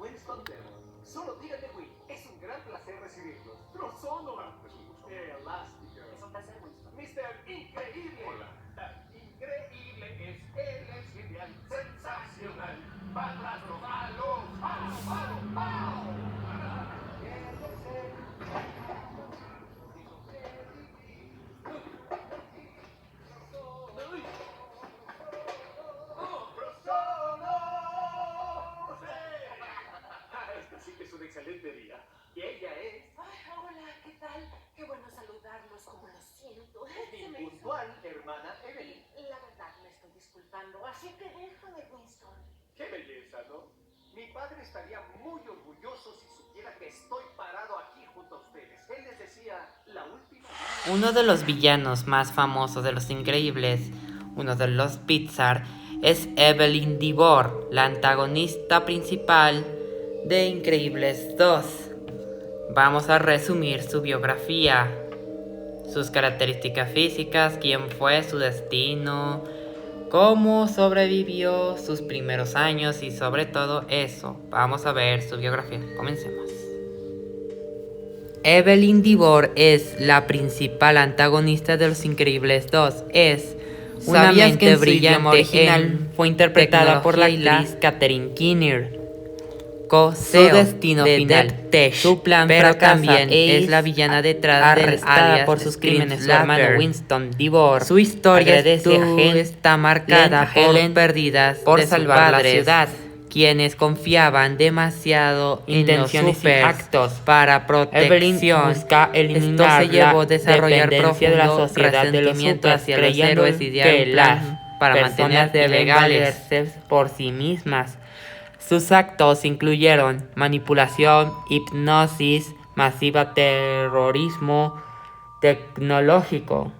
Winston. Solo díganme Will. Es un gran placer recibirlos. Prosonora. Es un gusto. Elastigirl. Es un placer, Winston. Mr. Increíble. Hola. Increíble es él, es genial, sensacional. Padrastro, malo, malo, malo, malo. Esta sí que es un excelente día. Y ella es Ay, hola, ¿qué tal? Qué bueno saludarlos, como lo siento. Se me hizo- impuntual, hermana Evelyn. La verdad, me estoy disculpando, así que déjame, Winston. Qué belleza, ¿no? Mi padre estaría muy orgulloso si supiera que estoy parado aquí junto a ustedes. Él les decía, la última... Uno de los villanos más famosos de Los Increíbles, uno de los Pixar, es Evelyn Divor, la antagonista principal de Increíbles 2. Vamos a resumir su biografía, sus características físicas, quién fue, su destino, cómo sobrevivió sus primeros años y sobre todo eso. Vamos a ver su biografía. Comencemos. Evelyn Divor es la principal antagonista de Los Increíbles 2. Es una mente brillante original, fue interpretada por la actriz Katherine Keener. Su destino final, su plan pero también es la villana detrás arrestada por sus crímenes, su hermano Winston Divor. Su historia está marcada por pérdidas por salvar la ciudad, quienes confiaban demasiado en los actos para protección. Esto se llevó a desarrollar profundo resentimiento hacia los héroes y idear un plan para mantenerse legales por sí mismas. Sus actos incluyeron manipulación, hipnosis masiva, terrorismo tecnológico,